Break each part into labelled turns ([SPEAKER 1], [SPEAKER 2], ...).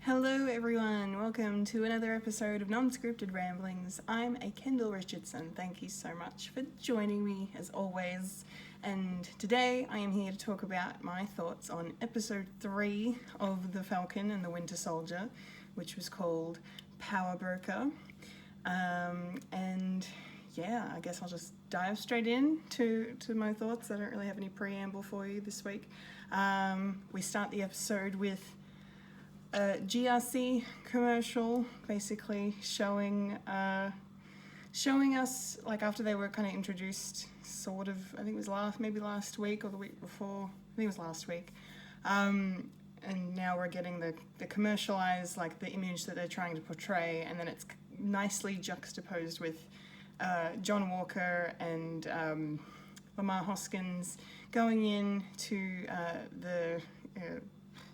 [SPEAKER 1] Hello everyone, welcome to another episode of Non-Scripted Ramblings. I'm a Kendall Richardson. Thank you so much for joining me as always. And today I am here to talk about my thoughts on episode 3 of The Falcon and the Winter Soldier, which was called Power Broker. And yeah, I guess I'll just dive straight in to my thoughts. I don't really have any preamble for you this week. We start the episode with a GRC commercial, basically showing us, like, after they were kind of introduced, sort of, I think it was last week or the week before, I think it was last week, and now we're getting the commercialized, like, the image that they're trying to portray, and then it's nicely juxtaposed with John Walker and Lamar Hoskins going in to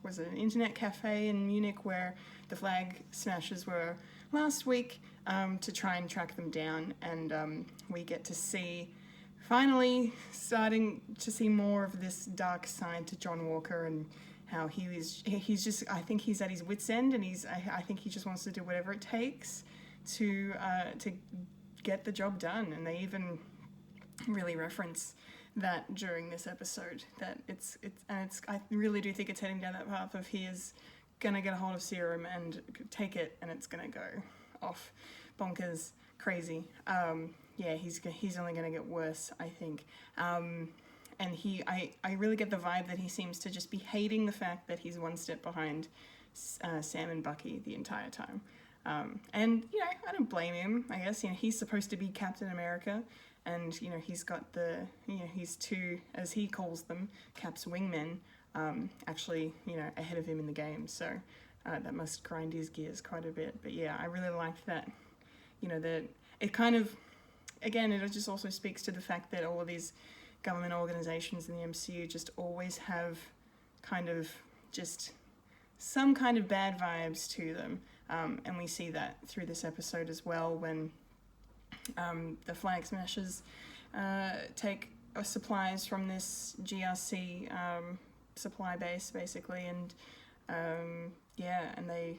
[SPEAKER 1] was it an internet cafe in Munich where the flag smashers were last week, to try and track them down, and we get to see, finally starting to see more of this dark side to John Walker and how he's just, I think he's at his wit's end, and I think he just wants to do whatever it takes to get the job done. And they even really reference that during this episode, that it's I really do think it's heading down that path of he is gonna get a hold of serum and take it, and it's gonna go off bonkers crazy. He's only gonna get worse, I think. And I really get the vibe that he seems to just be hating the fact that he's one step behind Sam and Bucky the entire time. And I don't blame him. I guess he's supposed to be Captain America. And, he's got he's two, as he calls them, Cap's wingmen, actually, ahead of him in the game. So that must grind his gears quite a bit. But yeah, I really liked that, that it kind of, again, it just also speaks to the fact that all of these government organizations in the MCU just always have kind of just some kind of bad vibes to them. And we see that through this episode as well, when the flag smashers take supplies from this GRC supply base, basically, and and they,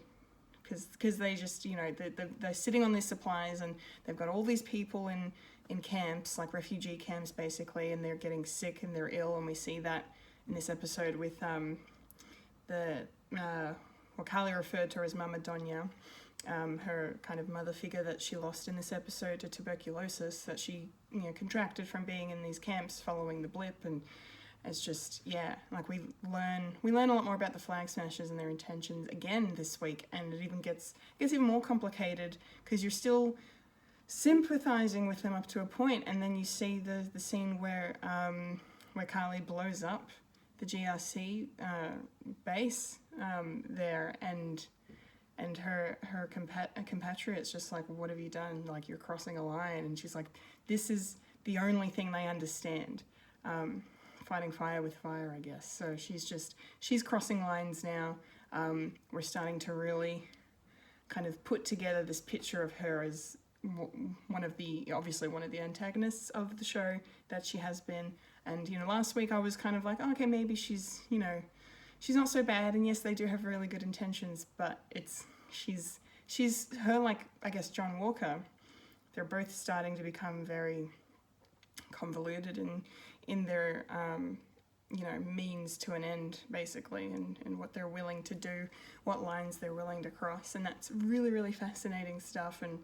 [SPEAKER 1] because they just, they're sitting on these supplies, and they've got all these people in camps, like refugee camps, basically, and they're getting sick and they're ill, and we see that in this episode with what Carly referred to her as Mama Donya. Her kind of mother figure that she lost in this episode to tuberculosis, that she contracted from being in these camps following the blip. And it's just, like, we learn a lot more about the flag smashers and their intentions again this week, and it even gets even more complicated because you're still sympathizing with them up to a point, and then you see the scene where Carly blows up the GRC base there, and her compatriots just like, what have you done? Like, you're crossing a line. And she's like, this is the only thing they understand. Fighting fire with fire, I guess. So she's crossing lines now. We're starting to really kind of put together this picture of her as obviously one of the antagonists of the show that she has been. And, last week I was kind of like, oh, okay, maybe she's not so bad, and yes, they do have really good intentions, but she's her, like, I guess, John Walker, they're both starting to become very convoluted in their, means to an end, basically, and what they're willing to do, what lines they're willing to cross, and that's really, really fascinating stuff, and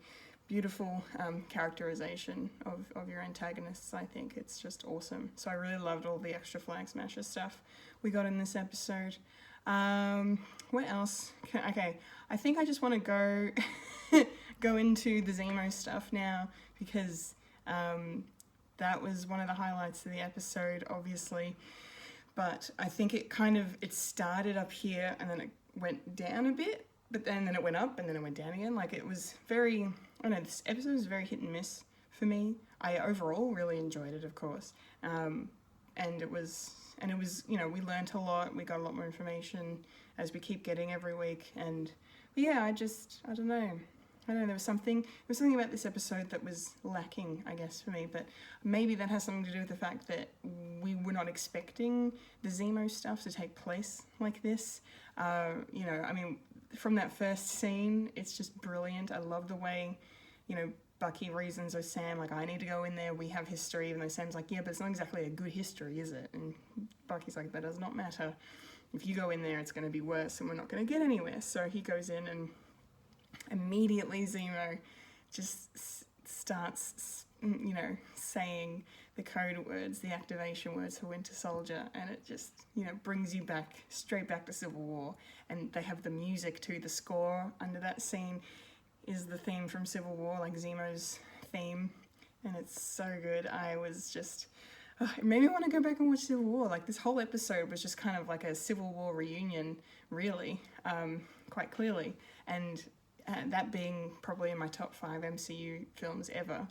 [SPEAKER 1] beautiful characterization of your antagonists. I think it's just awesome. So I really loved all the extra flag smasher stuff we got in this episode. What else? Okay, I think I just want to go into the Zemo stuff now, because that was one of the highlights of the episode, obviously. But I think it started up here, and then it went down a bit, but then it went up, and then it went down again. Like, it was very, I don't know, this episode was very hit and miss for me. I overall really enjoyed it, of course. And it was, we learnt a lot, we got a lot more information as we keep getting every week, and yeah, I don't know. I don't know, there was something about this episode that was lacking, I guess, for me, but maybe that has something to do with the fact that we were not expecting the Zemo stuff to take place like this. You know, I mean, from that first scene, it's just brilliant. I love the way, you know, Bucky reasons with Sam, like, I need to go in there, we have history, even though Sam's like, yeah, but it's not exactly a good history, is it? And Bucky's like, that does not matter. If you go in there, it's going to be worse, and we're not going to get anywhere. So he goes in, and immediately Zemo just starts, you know, saying the code words, the activation words for Winter Soldier, and it just, you know, brings you back, straight back to Civil War. And they have the music too, the score under that scene is the theme from Civil War, like Zemo's theme, and it's so good. I was just, it made me want to go back and watch Civil War. Like, this whole episode was just kind of like a Civil War reunion, really, quite clearly, and that being probably in my top 5 MCU films ever,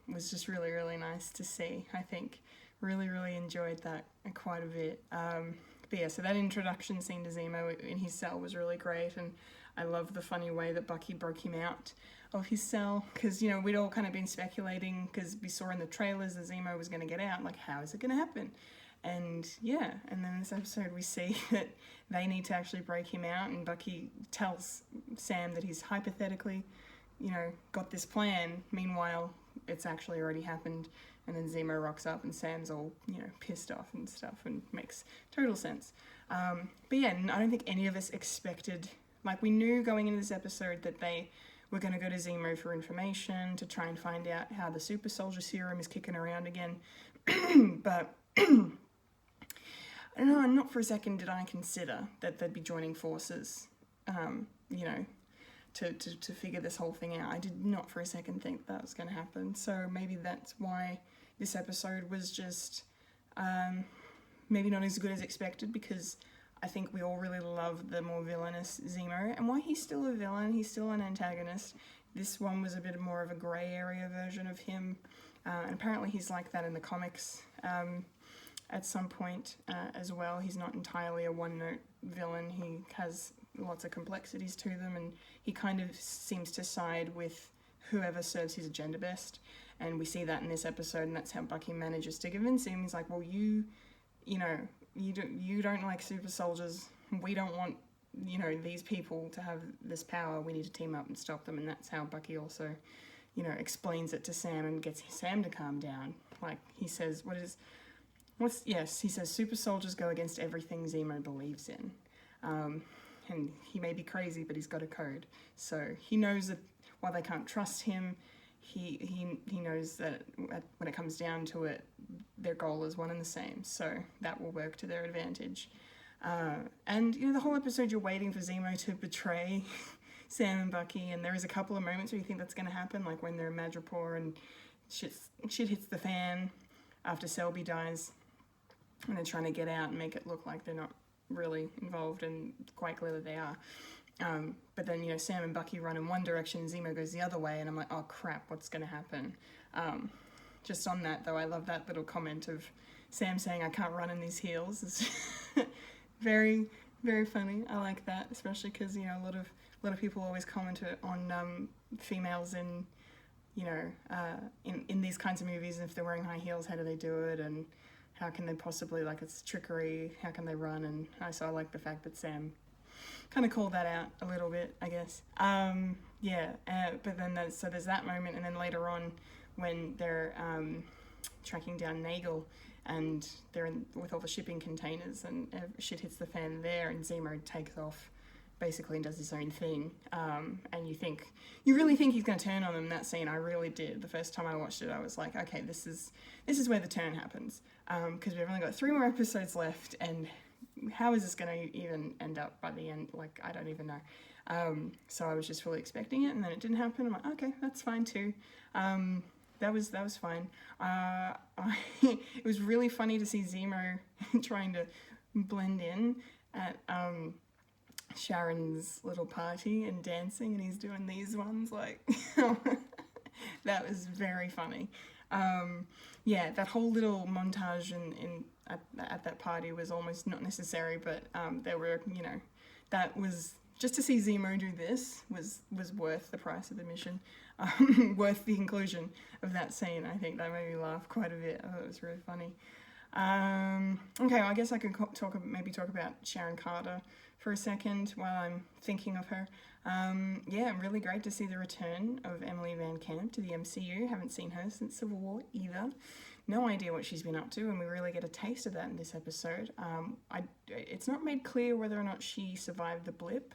[SPEAKER 1] was just really, really nice to see. I think really, really enjoyed that quite a bit. But yeah, so that introduction scene to Zemo in his cell was really great, and I love the funny way that Bucky broke him out of his cell, because, you know, we'd all kind of been speculating, because we saw in the trailers that Zemo was going to get out, like, how is it going to happen? And yeah, and then in this episode we see that they need to actually break him out, and Bucky tells Sam that he's hypothetically, you know, got this plan. Meanwhile, it's actually already happened, and then Zemo rocks up and Sam's all, you know, pissed off and stuff, and makes total sense. But yeah, I don't think any of us expected, like, we knew going into this episode that they were going to go to Zemo for information to try and find out how the super soldier serum is kicking around again, but I don't know, not for a second did I consider that they'd be joining forces, you know, to figure this whole thing out. I did not for a second think that was going to happen. So maybe that's why this episode was just maybe not as good as expected, because I think we all really love the more villainous Zemo, and while he's still a villain, he's still an antagonist. This one was a bit more of a grey area version of him, and apparently he's like that in the comics. At some point as well. He's not entirely a one-note villain. He has lots of complexities to them, and he kind of seems to side with whoever serves his agenda best. And we see that in this episode, and that's how Bucky manages to convince him. He's like, well, you don't like super soldiers. We don't want, you know, these people to have this power. We need to team up and stop them. And that's how Bucky also, you know, explains it to Sam and gets Sam to calm down. Like, he says, he says super soldiers go against everything Zemo believes in. And he may be crazy, but he's got a code. So he knows that while they can't trust him, he knows that when it comes down to it, their goal is one and the same. So that will work to their advantage. And, you know, the whole episode you're waiting for Zemo to betray Sam and Bucky, and there is a couple of moments where you think that's going to happen, like when they're in Madripoor and shit hits the fan after Selby dies, and they're trying to get out and make it look like they're not really involved, and quite clearly they are. But then, you know, Sam and Bucky run in one direction, Zemo goes the other way, and I'm like, oh crap, what's going to happen? Just on that, though, I love that little comment of Sam saying, I can't run in these heels. It's very, very funny. I like that, especially because, you know, a lot of people always comment on females in, you know, in these kinds of movies, and if they're wearing high heels, how do they do it, and how can they possibly, like, it's trickery, how can they run? And so I like the fact that Sam kind of called that out a little bit, I guess. But then there's that moment, and then later on when they're tracking down Nagel, and they're with all the shipping containers, and shit hits the fan there, and Zemo takes off basically and does his own thing. And you really think he's going to turn on them. That scene, I really did. The first time I watched it, I was like, okay, this is where the turn happens. Because we've only got 3 more episodes left, and how is this going to even end up by the end? Like, I don't even know. So I was just fully expecting it, and then it didn't happen. I'm like, okay, that's fine too. That was fine. It was really funny to see Zemo trying to blend in at Sharon's little party and dancing, and he's doing these ones, like, that was very funny. That whole little montage at that party was almost not necessary, but there were, you know, that was just to see Zemo do this was worth the price of admission, worth the inclusion of that scene. I think that made me laugh quite a bit. I thought it was really funny. Okay, well, I guess I could talk about Sharon Carter for a second while I'm thinking of her. Yeah, really great to see the return of Emily Van Camp to the MCU. Haven't seen her since Civil War either. No idea what she's been up to, and we really get a taste of that in this episode. It's not made clear whether or not she survived the blip,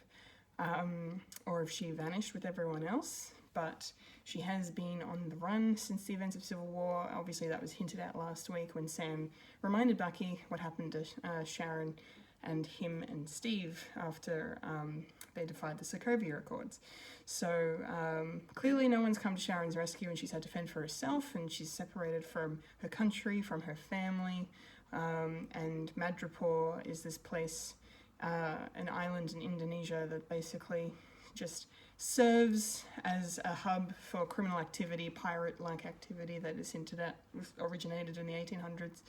[SPEAKER 1] or if she vanished with everyone else, but she has been on the run since the events of Civil War. Obviously, that was hinted at last week when Sam reminded Bucky what happened to Sharon and him and Steve after they defied the Sokovia Accords. So clearly no one's come to Sharon's rescue, and she's had to fend for herself, and she's separated from her country, from her family, and Madripoor is this place, an island in Indonesia that basically just serves as a hub for criminal activity, pirate-like activity that is hinted at, originated in the 1800s.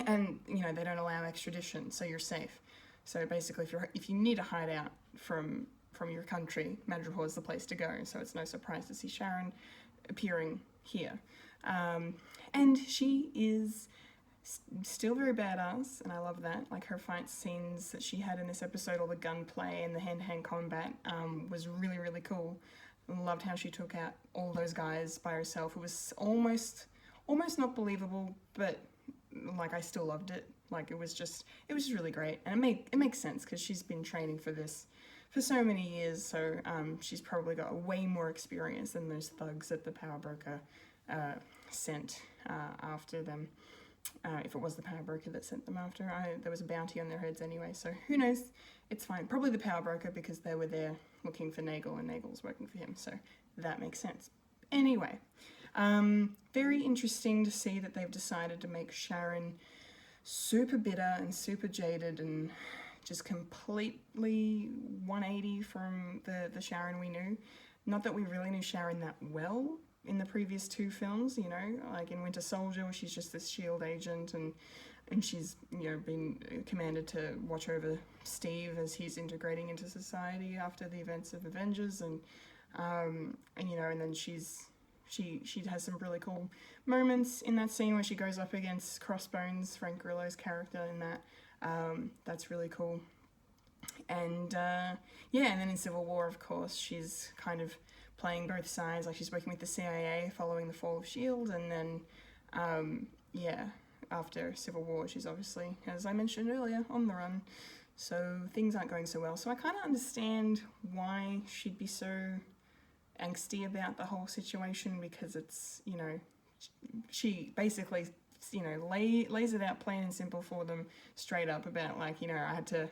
[SPEAKER 1] And, you know, they don't allow extradition, so you're safe. So basically, if you need a hideout from your country, Madripoor is the place to go. So it's no surprise to see Sharon appearing here. And she is still very badass, and I love that. Like, her fight scenes that she had in this episode, all the gunplay and the hand-to-hand combat, was really, really cool. I loved how she took out all those guys by herself. It was almost not believable, but like, I still loved it. Like, it was just really great, and it makes sense because she's been training for this for so many years. So she's probably got way more experience than those thugs that the power broker sent after them. If it was the power broker that sent them after, there was a bounty on their heads anyway. So who knows? It's fine. Probably the power broker, because they were there looking for Nagel, and Nagel's working for him. So that makes sense. Anyway. Very interesting to see that they've decided to make Sharon super bitter and super jaded and just completely 180 from the Sharon we knew. Not that we really knew Sharon that well in the previous two films, you know, like in Winter Soldier, where she's just this SHIELD agent, and she's, you know, been commanded to watch over Steve as he's integrating into society after the events of Avengers, and you know, and then she has some really cool moments in that scene where she goes up against Crossbones, Frank Grillo's character in that. That's really cool. And yeah, and then in Civil War, of course, she's kind of playing both sides. Like, she's working with the CIA following the fall of S.H.I.E.L.D. And then, yeah, after Civil War, she's obviously, as I mentioned earlier, on the run. So things aren't going so well. So I kind of understand why she'd be so angsty about the whole situation, because it's, you know, she basically, you know, lays it out plain and simple for them straight up about, like, you know, I had to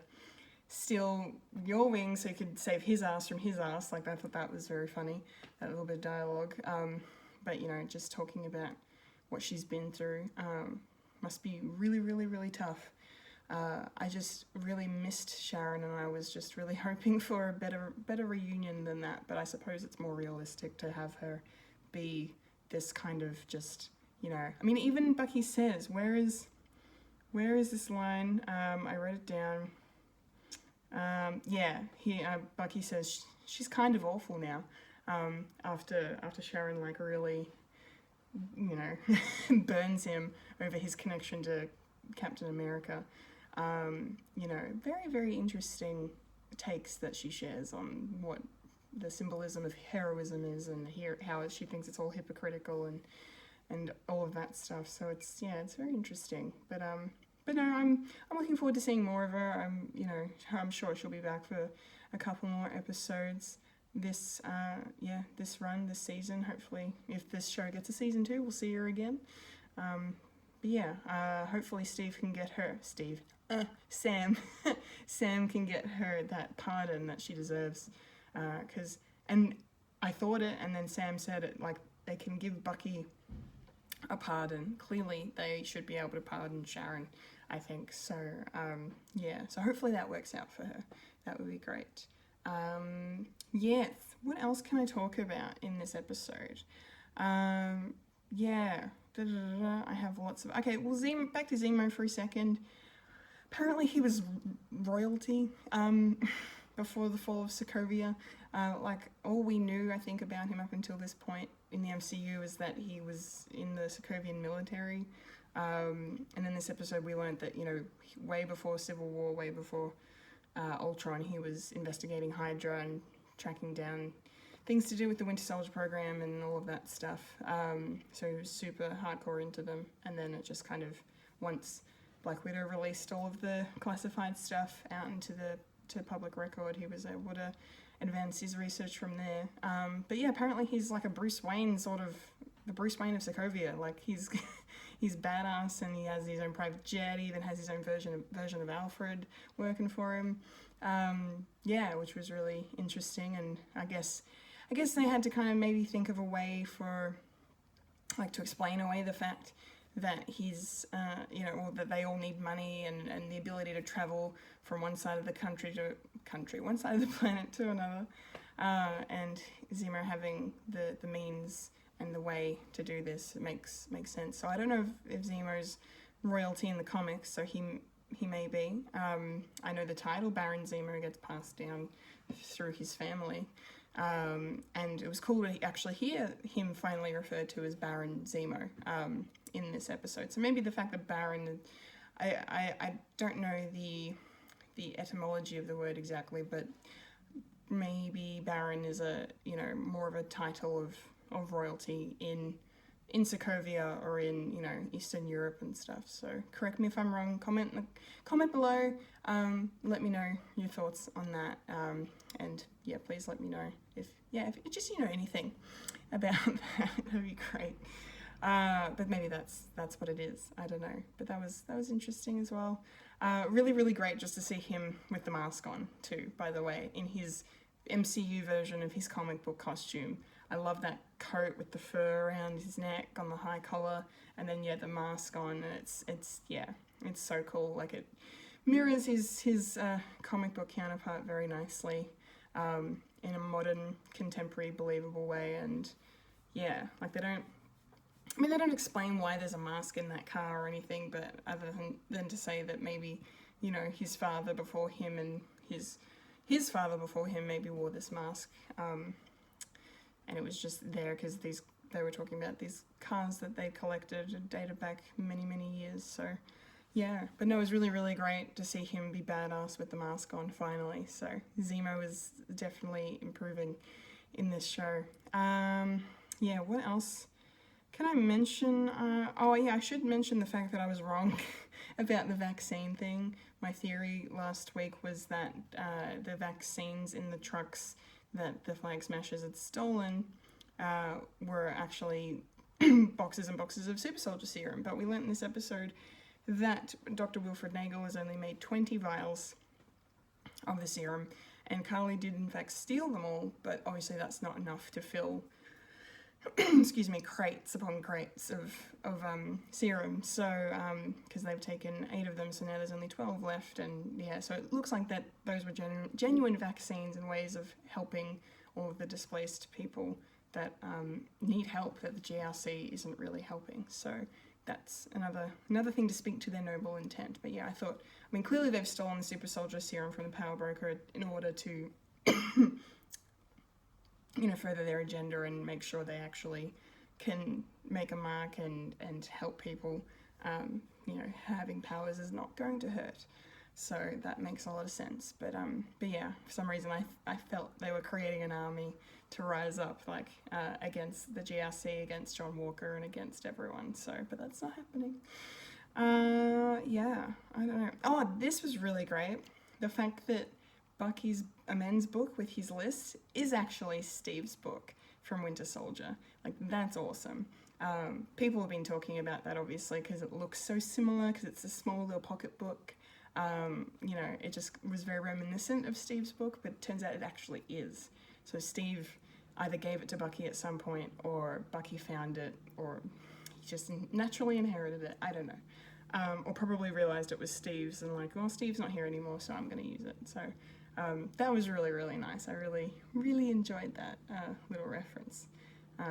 [SPEAKER 1] steal your wings so you could save his ass from his ass. Like, I thought that was very funny, that little bit of dialogue. But, you know, just talking about what she's been through must be really, really, really tough. I just really missed Sharon, and I was just really hoping for a better reunion than that. But I suppose it's more realistic to have her be this kind of just, you know, I mean, even Bucky says, where is this line? I wrote it down. Yeah, Bucky says she's kind of awful now. After Sharon, like, really, you know, burns him over his connection to Captain America. You know, very, very interesting takes that she shares on what the symbolism of heroism is, and how she thinks it's all hypocritical and all of that stuff. So it's very interesting. But no, I'm looking forward to seeing more of her. I'm sure she'll be back for a couple more episodes this season. Hopefully, if this show gets a season 2, we'll see her again. But yeah, hopefully Sam can get her that pardon that she deserves. And I thought it, and then Sam said it, like, they can give Bucky a pardon. Clearly, they should be able to pardon Sharon, I think. So, yeah, so hopefully that works out for her. That would be great. Yes, what else can I talk about in this episode? Yeah, I have lots of... Okay, well, back to Zemo for a second. apparently he was royalty before the fall of Sokovia. Like, all we knew, I think, about him up until this point in the MCU is that he was in the Sokovian military. And in this episode we learned that, you know, way before Civil War, way before Ultron, he was investigating Hydra and tracking down things to do with the Winter Soldier program and all of that stuff. So he was super hardcore into them. And then it just kind of, once Black Widow released all of the classified stuff out into to public record, he was able to advance his research from there. But yeah, apparently he's like a Bruce Wayne, sort of the Bruce Wayne of Sokovia. Like, he's he's badass, and he has his own private jet. He even has his own version of Alfred working for him. Yeah, which was really interesting. And I guess they had to kind of maybe think of a way for, like, to explain away the fact that he's, you know, or that they all need money and the ability to travel from one side of the one side of the planet to another, and Zemo having the means and the way to do this makes sense. So I don't know if Zemo's royalty in the comics, so he may be. I know the title Baron Zemo gets passed down through his family, and it was cool to actually hear him finally referred to as Baron Zemo in this episode. So maybe the fact that Baron, I don't know the etymology of the word exactly, but maybe Baron is a, you know, more of a title of royalty in Sokovia or in, you know, Eastern Europe and stuff. So correct me if I'm wrong. Comment below. Let me know your thoughts on that. And yeah, please let me know if just, you know, anything about that. That'd be great. But maybe that's what it is. I don't know. But that was interesting as well. Really, really great just to see him with the mask on too, by the way, in his MCU version of his comic book costume. I love that coat with the fur around his neck on the high collar, and then the mask on. And it's so cool. Like, it mirrors his comic book counterpart very nicely, in a modern, contemporary, believable way. And yeah, like, they don't explain why there's a mask in that car or anything, but other than to say that maybe, you know, his father before him and his father before him maybe wore this mask, and it was just there because they were talking about these cars that they collected dated back many, many years. So yeah, but no, it was really, really great to see him be badass with the mask on finally. So Zemo is definitely improving in this show. Yeah, what else can I mention? Oh yeah, I should mention the fact that I was wrong about the vaccine thing. My theory last week was that the vaccines in the trucks that the Flag Smashers had stolen were actually boxes and boxes of super soldier serum. But we learnt in this episode that Dr. Wilfred Nagel has only made 20 vials of the serum, and Carly did in fact steal them all, but obviously that's not enough to fill excuse me, crates upon crates of serum. So because they've taken 8 of them, so now there's only 12 left. And yeah, so it looks like that those were genuine vaccines and ways of helping all of the displaced people that need help, that the GRC isn't really helping. So that's another thing to speak to their noble intent. But yeah, I mean, clearly they've stolen the super soldier serum from the power broker in order to you know, further their agenda and make sure they actually can make a mark and help people. You know, having powers is not going to hurt. So that makes a lot of sense. But yeah, for some reason I felt they were creating an army to rise up, like, against the GRC, against John Walker, and against everyone. So, but that's not happening. Yeah, I don't know. Oh, this was really great. The fact that Bucky's amends book with his list is actually Steve's book from Winter Soldier. Like, that's awesome. People have been talking about that, obviously, because it looks so similar, because it's a small little pocket book. You know, it just was very reminiscent of Steve's book, but it turns out it actually is. So Steve either gave it to Bucky at some point, or Bucky found it, or he just naturally inherited it. I don't know. Or probably realized it was Steve's and like, well, Steve's not here anymore, so I'm going to use it. So that was really, really nice. I really, really enjoyed that little reference,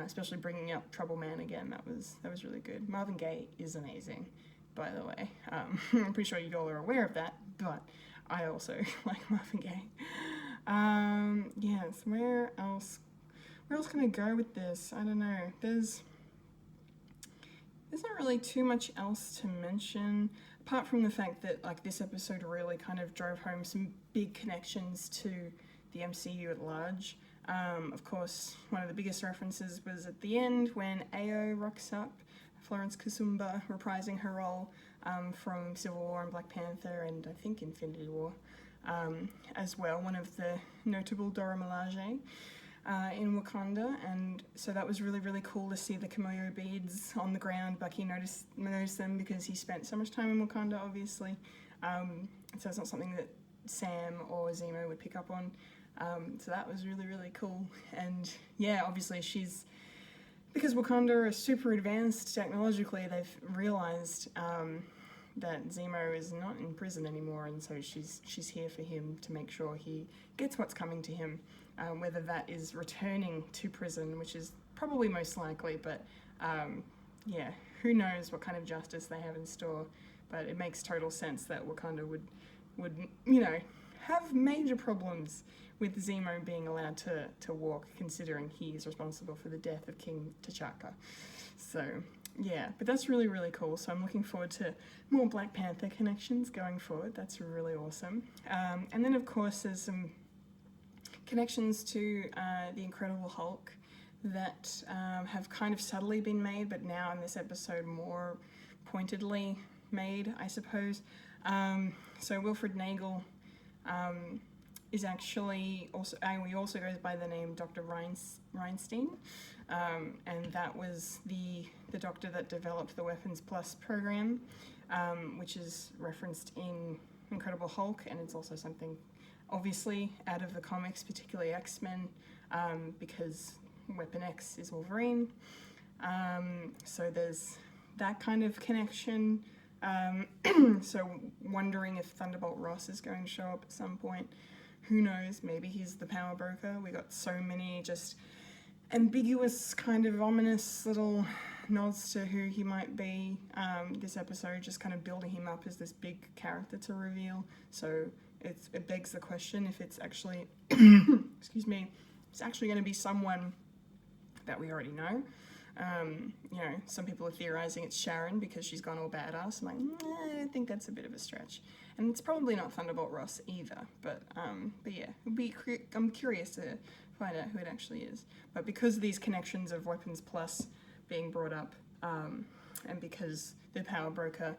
[SPEAKER 1] especially bringing up Trouble Man again. That was really good. Marvin Gaye is amazing. by the way. I'm pretty sure you all are aware of that, but I also like Marvin Gaye. Yes, where else can I go with this? I don't know. There's not really too much else to mention, apart from the fact that like this episode really kind of drove home some big connections to the MCU at large. Of course, one of the biggest references was at the end when Ayo rocks up, Florence Kasumba reprising her role from Civil War and Black Panther and I think Infinity War as well, one of the notable Dora Milaje in Wakanda, and so that was really, really cool to see the Kimoyo beads on the ground. Bucky noticed them because he spent so much time in Wakanda, obviously, so it's not something that Sam or Zemo would pick up on. So that was really, really cool. And yeah, obviously because Wakanda are super advanced technologically, they've realized that Zemo is not in prison anymore, and so she's here for him to make sure he gets what's coming to him, whether that is returning to prison, which is probably most likely, but yeah, who knows what kind of justice they have in store. But it makes total sense that Wakanda would have major problems with Zemo being allowed to walk, considering he is responsible for the death of King T'Chaka. So yeah, but that's really, really cool. So I'm looking forward to more Black Panther connections going forward. That's really awesome. And then of course there's some connections to the Incredible Hulk that have kind of subtly been made, but now in this episode more pointedly made, I suppose. So Wilfred Nagel is actually also, he also goes by the name Dr. Reinstein, and that was the doctor that developed the Weapons Plus program, which is referenced in Incredible Hulk, and it's also something obviously out of the comics, particularly X-Men, because Weapon X is Wolverine. So there's that kind of connection. So wondering if Thunderbolt Ross is going to show up at some point. Who knows? Maybe he's the power broker. We got so many just ambiguous, kind of ominous little nods to who he might be this episode, just kind of building him up as this big character to reveal. So it begs the question if it's actually, excuse me, it's actually going to be someone that we already know. Some people are theorizing it's Sharon because she's gone all badass. I'm like, I think that's a bit of a stretch. And it's probably not Thunderbolt Ross either. But yeah, I'm curious to find out who it actually is. But because of these connections of Weapons Plus being brought up, and because the power broker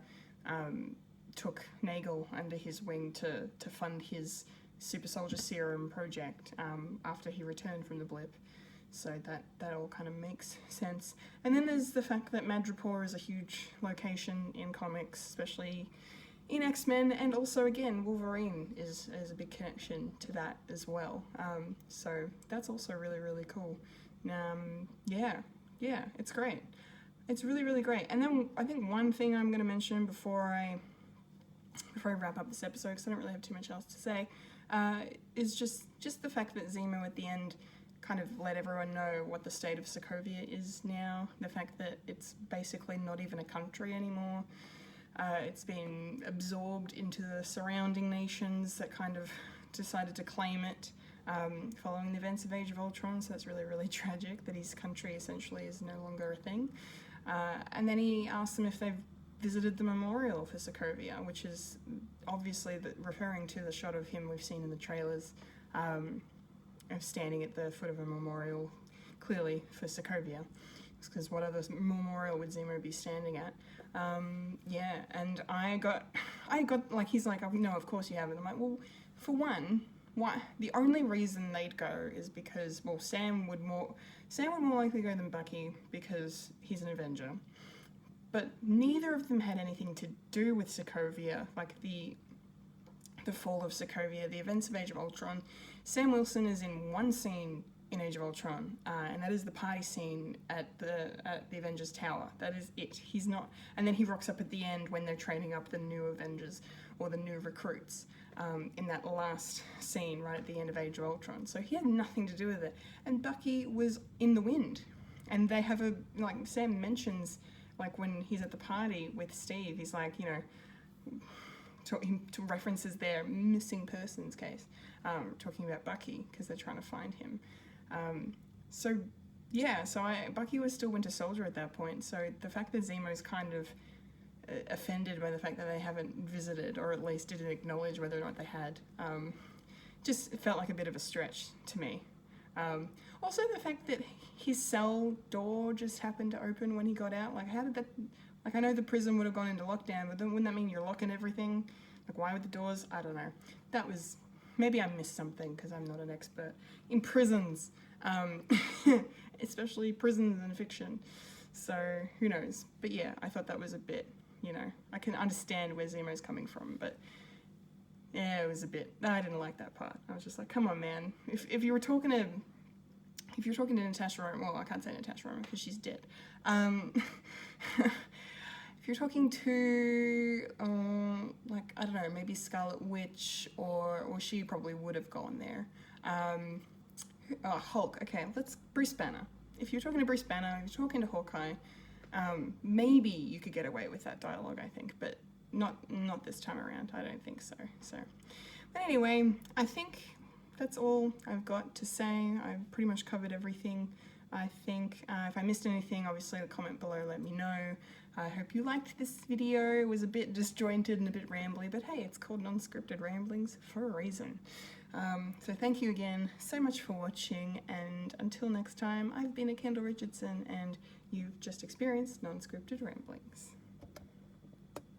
[SPEAKER 1] took Nagel under his wing to fund his super soldier serum project after he returned from the blip. So that all kind of makes sense. And then there's the fact that Madripoor is a huge location in comics, especially in X-Men, and also, again, Wolverine is a big connection to that as well. So that's also really, really cool. Yeah, it's great. It's really, really great. And then I think one thing I'm going to mention before I wrap up this episode, because I don't really have too much else to say, is just the fact that Zemo at the end kind of let everyone know what the state of Sokovia is now. The fact that it's basically not even a country anymore. It's been absorbed into the surrounding nations that kind of decided to claim it following the events of Age of Ultron, so that's really, really tragic that his country essentially is no longer a thing. And then he asked them if they've visited the memorial for Sokovia, which is obviously referring to the shot of him we've seen in the trailers, of standing at the foot of a memorial, clearly for Sokovia, because what other memorial would Zemo be standing at? Yeah, and I got like, he's like, oh, no, of course you haven't. I'm like, well, for one, why? The only reason they'd go is because, well, Sam would more likely go than Bucky because he's an Avenger, but neither of them had anything to do with Sokovia, like the fall of Sokovia, the events of Age of Ultron. Sam Wilson is in one scene in Age of Ultron, and that is the party scene at the Avengers Tower. That is it. He's not, and then he rocks up at the end when they're training up the new Avengers or the new recruits in that last scene right at the end of Age of Ultron. So he had nothing to do with it. And Bucky was in the wind, and they have Sam mentions Like when he's at the party with Steve, he's like, you know, to references their missing persons case, talking about Bucky because they're trying to find him. So Bucky was still Winter Soldier at that point. So the fact that Zemo's kind of offended by the fact that they haven't visited, or at least didn't acknowledge whether or not they had, just felt like a bit of a stretch to me. Also the fact that his cell door just happened to open when he got out, like how did that, like I know the prison would have gone into lockdown, but then wouldn't that mean you're locking everything? Like why would the doors, I don't know. That was, maybe I missed something because I'm not an expert in prisons, especially prisons and fiction, so who knows. But yeah, I thought that was a bit, you know, I can understand where Zemo's coming from, but yeah, it was a bit, I didn't like that part. I was just like, come on, man. If you were talking to Natasha Romanoff, well, I can't say Natasha Romanoff because she's dead. If you're talking to, like, I don't know, maybe Scarlet Witch, or she probably would have gone there. Hulk, okay, Bruce Banner. If you're talking to Bruce Banner, if you're talking to Hawkeye, maybe you could get away with that dialogue, I think, but not this time around. I don't think so. But anyway, I think that's all I've got to say. I've pretty much covered everything. I think if I missed anything, obviously comment below, let me know. I hope you liked this video. It was a bit disjointed and a bit rambly, but hey, it's called Non-Scripted Ramblings for a reason. So thank you again so much for watching, and until next time, I've been Kendall Richardson, and you've just experienced Non-Scripted Ramblings.